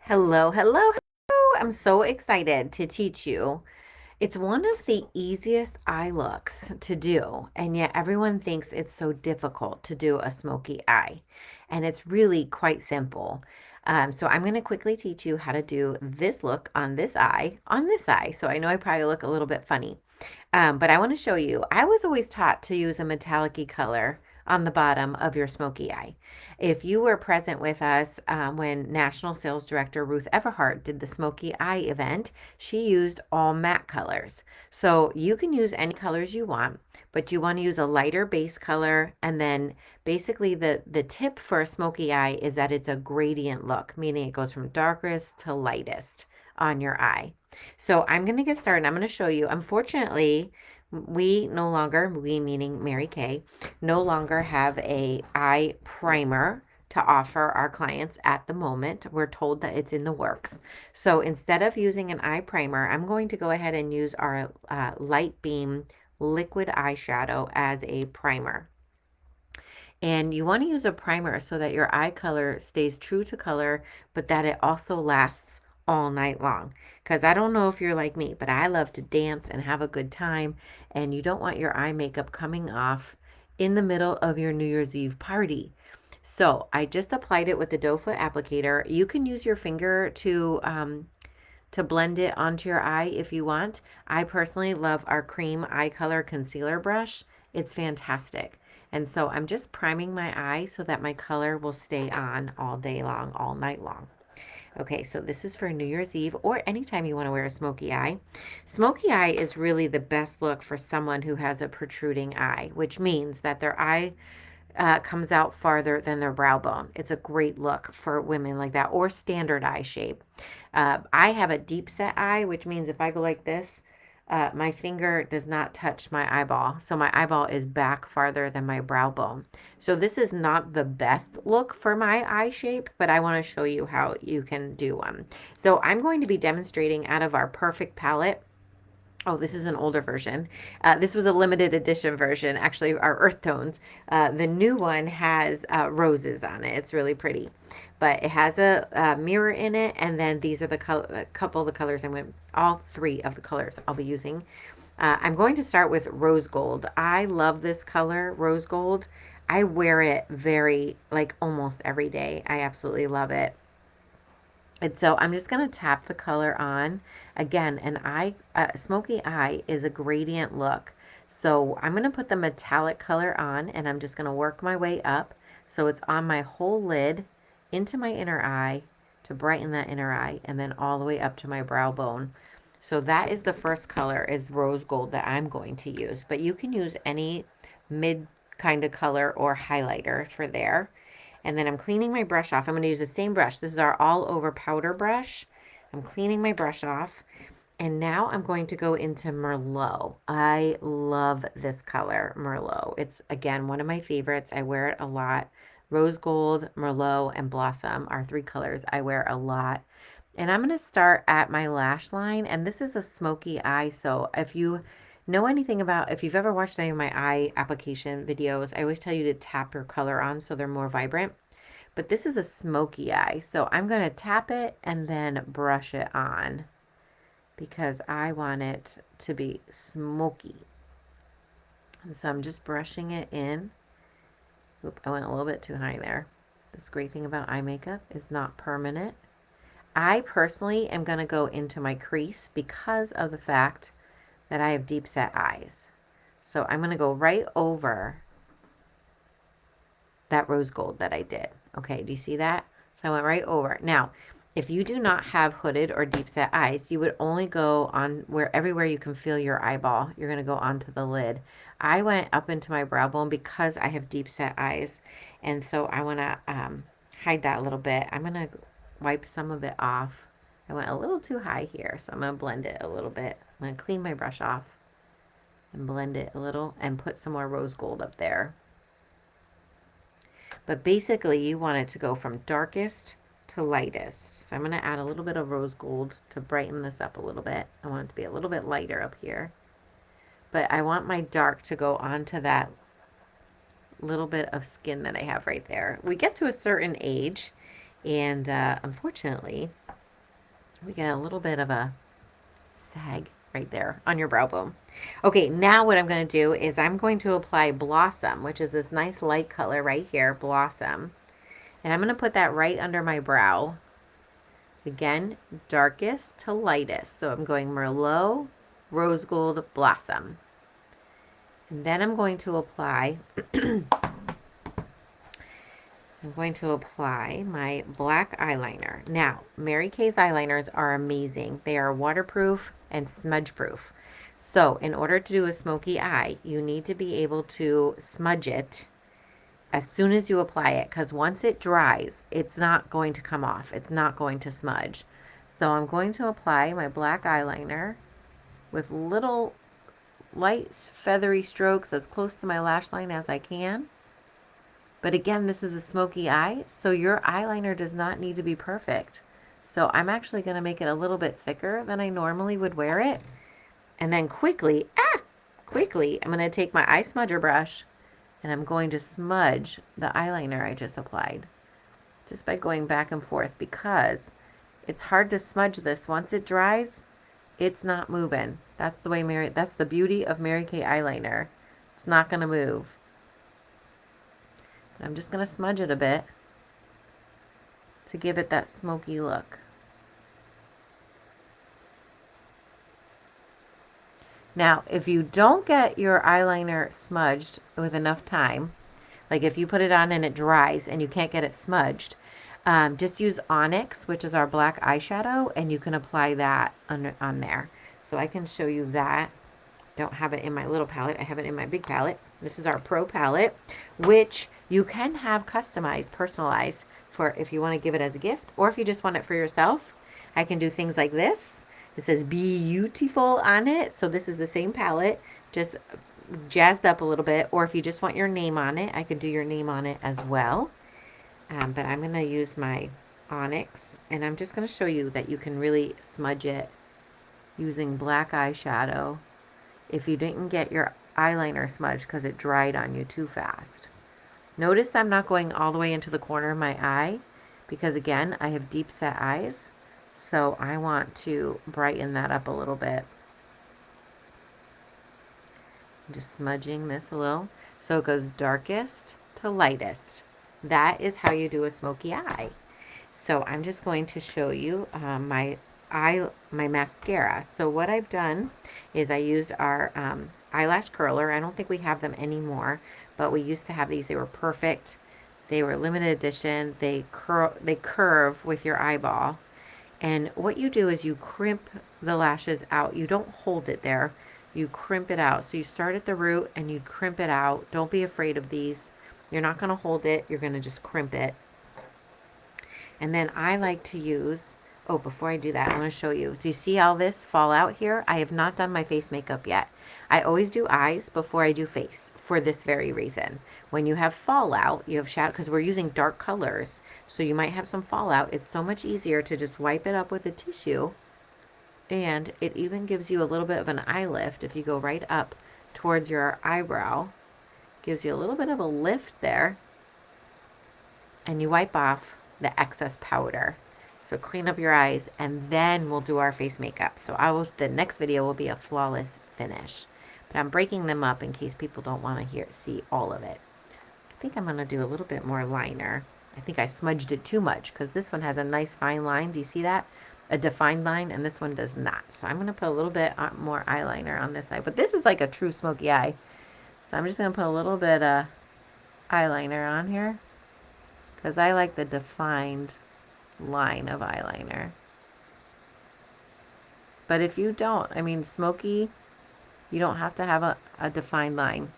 Hello, hello, hello. I'm so excited to teach you. It's one of the easiest eye looks to do, and yet everyone thinks it's so difficult to do a smoky eye. And it's really quite simple. So I'm going to quickly teach you how to do this look on this eye, on this eye. So I know I probably look a little bit funny. But I want to show you, I was always taught to use a metallic color on the bottom of your smoky eye. If you were present with us when National Sales Director Ruth Everhart did the smoky eye event, she used all matte colors. So you can use any colors you want, but you want to use a lighter base color. And then basically the tip for a smoky eye is that it's a gradient look, meaning it goes from darkest to lightest on your eye. So I'm going to get started. I'm going to show you. Unfortunately, we no longer, we meaning Mary Kay, no longer have a eye primer to offer our clients at the moment. We're told that it's in the works. So instead of using an eye primer, I'm going to go ahead and use our Light Beam liquid eyeshadow as a primer. And you want to use a primer so that your eye color stays true to color, but that it also lasts all night long. Because I don't know if you're like me, but I love to dance and have a good time. And you don't want your eye makeup coming off in the middle of your New Year's Eve party. So I just applied it with the doe foot applicator. You can use your finger to blend it onto your eye if you want. I personally love our cream eye color concealer brush. It's fantastic. And so I'm just priming my eye so that my color will stay on all day long, all night long. Okay, so this is for New Year's Eve or anytime you want to wear a smoky eye. Smoky eye is really the best look for someone who has a protruding eye, which means that their eye comes out farther than their brow bone. It's a great look for women like that, or standard eye shape. I have a deep set eye, which means if I go like this, my finger does not touch my eyeball. So my eyeball is back farther than my brow bone. So this is not the best look for my eye shape, but I want to show you how you can do one. So I'm going to be demonstrating out of our Perfect palette. Oh, this is an older version. This was a limited edition version, actually, our earth tones. The new one has roses on it. It's really pretty. But it has a mirror in it, and then these are the a couple of the colors all three of the colors I'll be using. I'm going to start with rose gold. I love this color, rose gold. I wear it like almost every day. I absolutely love it. And so I'm just going to tap the color on. Again, smoky eye is a gradient look. So I'm going to put the metallic color on and I'm just going to work my way up. So it's on my whole lid into my inner eye to brighten that inner eye and then all the way up to my brow bone. So that is the first color is rose gold that I'm going to use. But you can use any mid kind of color or highlighter for there. And then I'm cleaning my brush off. I'm going to use the same brush. This is our all over powder brush. I'm cleaning my brush off. And now I'm going to go into Merlot. I love this color, Merlot. It's, again, one of my favorites. I wear it a lot. Rose gold, Merlot, and Blossom are three colors I wear a lot. And I'm going to start at my lash line. And this is a smoky eye. So if you know anything about, if you've ever watched any of my eye application videos, I always tell you to tap your color on so they're more vibrant. But this is a smoky eye. So I'm going to tap it and then brush it on because I want it to be smoky. And so I'm just brushing it in. Oop, I went a little bit too high there. This great thing about eye makeup is not permanent. I personally am going to go into my crease because of the fact that I have deep set eyes. So I'm going to go right over that rose gold that I did. Okay, do you see that? So I went right over. Now, if you do not have hooded or deep set eyes, you would only go on everywhere you can feel your eyeball. You're going to go onto the lid. I went up into my brow bone because I have deep set eyes. And so I want to hide that a little bit. I'm going to wipe some of it off. I went a little too high here, so I'm going to blend it a little bit. I'm going to clean my brush off and blend it a little and put some more rose gold up there. But basically, you want it to go from darkest to lightest. So I'm going to add a little bit of rose gold to brighten this up a little bit. I want it to be a little bit lighter up here. But I want my dark to go onto that little bit of skin that I have right there. We get to a certain age, and unfortunately, We get a little bit of a sag right there on your brow bone. Okay, now what I'm going to do is I'm going to apply Blossom, which is this nice light color right here, Blossom. And I'm going to put that right under my brow. Again, darkest to lightest. So I'm going Merlot, Rose Gold, Blossom. And then I'm going to apply my black eyeliner. Now, Mary Kay's eyeliners are amazing. They are waterproof and smudge proof. So in order to do a smoky eye, you need to be able to smudge it as soon as you apply it, because once it dries, it's not going to come off. It's not going to smudge. So I'm going to apply my black eyeliner with little light feathery strokes as close to my lash line as I can. But again, this is a smoky eye, so your eyeliner does not need to be perfect. So I'm actually going to make it a little bit thicker than I normally would wear it. And then quickly, I'm going to take my eye smudger brush and I'm going to smudge the eyeliner I just applied. Just by going back and forth, because it's hard to smudge this. Once it dries, it's not moving. That's the beauty of Mary Kay eyeliner. It's not going to move. I'm just going to smudge it a bit to give it that smoky look. Now, if you don't get your eyeliner smudged with enough time, like if you put it on and it dries and you can't get it smudged, just use Onyx, which is our black eyeshadow, and you can apply that on there. So I can show you that. Don't have it in my little palette. I have it in my big palette. This is our Pro palette, which you can have customized, personalized for if you want to give it as a gift or if you just want it for yourself. I can do things like this. It says beautiful on it. So this is the same palette, just jazzed up a little bit. Or if you just want your name on it, I could do your name on it as well. But I'm going to use my Onyx, and I'm just going to show you that you can really smudge it using black eyeshadow if you didn't get your eyeliner smudged because it dried on you too fast. Notice I'm not going all the way into the corner of my eye because, again, I have deep set eyes, so I want to brighten that up a little bit. I'm just smudging this a little so it goes darkest to lightest. That is how you do a smoky eye. So I'm just going to show you my mascara. So what I've done is I used our eyelash curler. I don't think we have them anymore, but we used to have these. They were perfect. They were limited edition. They curve with your eyeball. And what you do is you crimp the lashes out. You don't hold it there. You crimp it out. So you start at the root and you crimp it out. Don't be afraid of these. You're not going to hold it. You're going to just crimp it. And then I like to use, oh, before I do that, I want to show you. Do you see all this fall out here? I have not done my face makeup yet. I always do eyes before I do face for this very reason. When you have fallout, you have shadow, because we're using dark colors, so you might have some fallout. It's so much easier to just wipe it up with a tissue. And it even gives you a little bit of an eye lift if you go right up towards your eyebrow. Gives you a little bit of a lift there. And you wipe off the excess powder. So clean up your eyes, and then we'll do our face makeup. So the next video will be a flawless finish. But I'm breaking them up in case people don't want to see all of it. I think I'm going to do a little bit more liner. I think I smudged it too much because this one has a nice fine line. Do you see that? A defined line, and this one does not. So I'm going to put a little bit more eyeliner on this side. But this is like a true smoky eye. So I'm just going to put a little bit of eyeliner on here because I like the defined line of eyeliner. But if you don't, I mean, smoky, you don't have to have a defined line.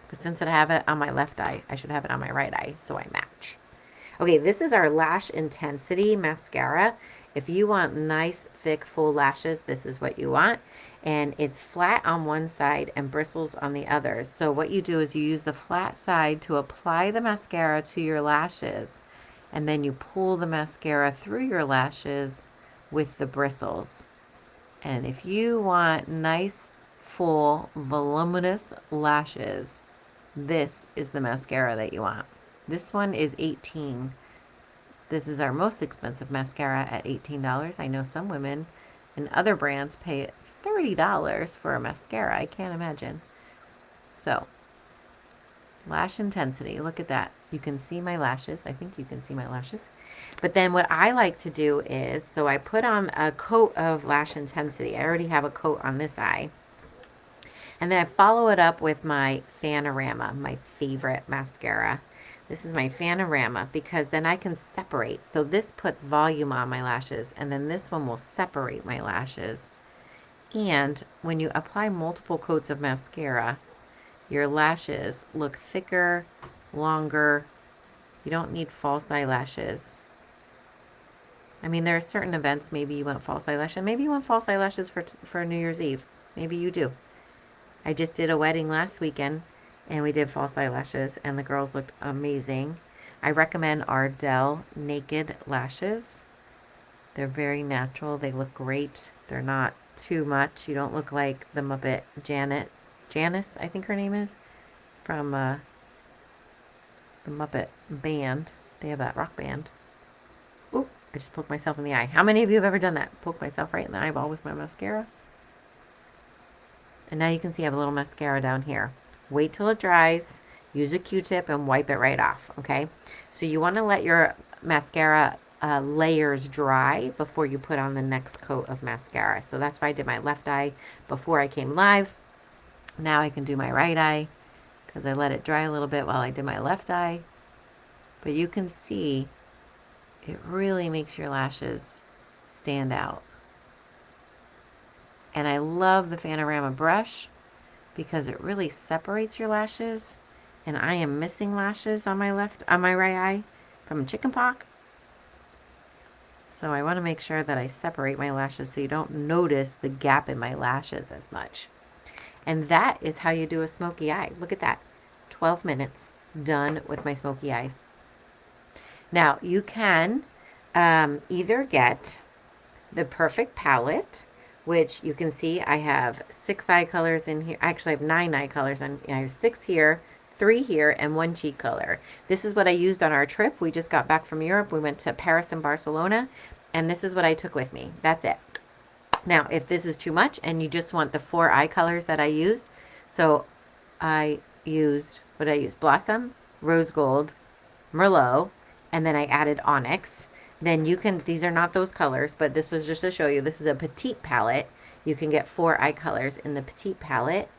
But since I have it on my left eye, I should have it on my right eye so I match. Okay, this is our Lash Intensity Mascara. If you want nice, thick, full lashes, this is what you want. And it's flat on one side and bristles on the other. So what you do is you use the flat side to apply the mascara to your lashes. And then you pull the mascara through your lashes with the bristles. And if you want nice, full, voluminous lashes, this is the mascara that you want. This one is 18. This is our most expensive mascara at $18. I know some women and other brands pay $30 for a mascara. I can't imagine. So, lash intensity. Look at that. You can see my lashes. I think you can see my lashes. But then what I like to do is, so I put on a coat of lash intensity. I already have a coat on this eye. And then I follow it up with my Fanorama, my favorite mascara. This is my Fanorama because then I can separate. So this puts volume on my lashes, and then this one will separate my lashes. And when you apply multiple coats of mascara, your lashes look thicker, longer. You don't need false eyelashes. I mean, there are certain events, maybe you want false eyelashes. Maybe you want false eyelashes for New Year's Eve. Maybe you do. I just did a wedding last weekend, and we did false eyelashes, and the girls looked amazing. I recommend Ardell Naked Lashes. They're very natural. They look great. They're not too much. You don't look like the Muppet Janice, I think her name is, from the Muppet band. They have that rock band. Ooh, I just poked myself in the eye. How many of you have ever done that? Poke myself right in the eyeball with my mascara? And now you can see I have a little mascara down here. Wait till it dries. Use a Q-tip and wipe it right off, okay? So you want to let your mascara layers dry before you put on the next coat of mascara. So that's why I did my left eye before I came live. Now I can do my right eye because I let it dry a little bit while I did my left eye. But you can see it really makes your lashes stand out. And I love the Fanorama brush because it really separates your lashes. And I am missing lashes on my right eye from chickenpox. So I want to make sure that I separate my lashes so you don't notice the gap in my lashes as much. And that is how you do a smoky eye. Look at that. 12 minutes done with my smoky eyes. Now you can either get the Perfect Palette, which you can see I have 6 eye colors in here. Actually, I have 9 eye colors. I have 6 here, 3 here, and 1 cheek color. This is what I used on our trip. We just got back from Europe. We went to Paris and Barcelona, and this is what I took with me. That's it. Now, if this is too much and you just want the 4 eye colors that I used, so I used, what did I use? Blossom, Rose Gold, Merlot, and then I added Onyx. Then you can, these are not those colors, but this is just to show you, this is a petite palette. You can get 4 eye colors in the petite palette.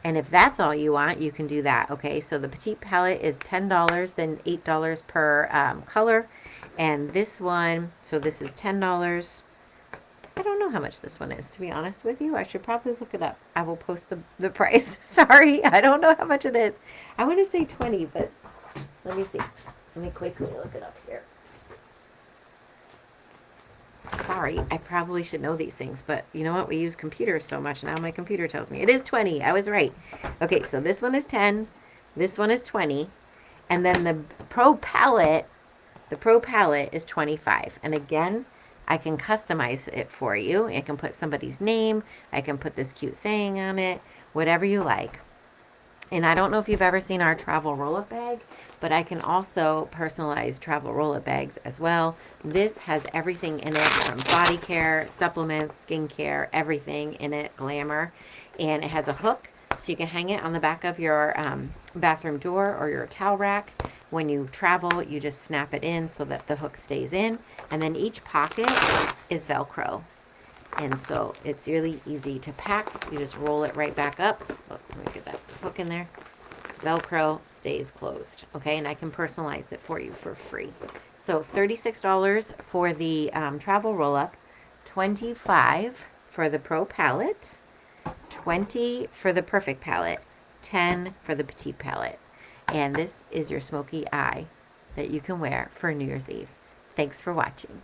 And if that's all you want, you can do that, okay? So the petite palette is $10, then $8 per color. And this one, so this is $10. I don't know how much this one is, to be honest with you. I should probably look it up. I will post the price. Sorry, I don't know how much it is. I want to say 20, but let me see. Let me quickly look it up here. Sorry, I probably should know these things, but you know what? We use computers so much now. My computer tells me it is 20. I was right. Okay, so this one is 10. This one is 20. And then the Pro Palette is 25. And again, I can customize it for you. I can put somebody's name. I can put this cute saying on it, whatever you like. And I don't know if you've ever seen our travel roll-up bag, but I can also personalize travel roll-up bags as well. This has everything in it from body care, supplements, skincare, everything in it, glamour. And it has a hook, so you can hang it on the back of your bathroom door or your towel rack. When you travel, you just snap it in so that the hook stays in. And then each pocket is Velcro. And so it's really easy to pack. You just roll it right back up. Look, let me get that hook in there. It's Velcro, stays closed. Okay, and I can personalize it for you for free. So $36 for the travel roll-up, $25 for the Pro Palette, $20 for the Perfect Palette, $10 for the Petite Palette. And this is your smoky eye that you can wear for New Year's Eve. Thanks for watching.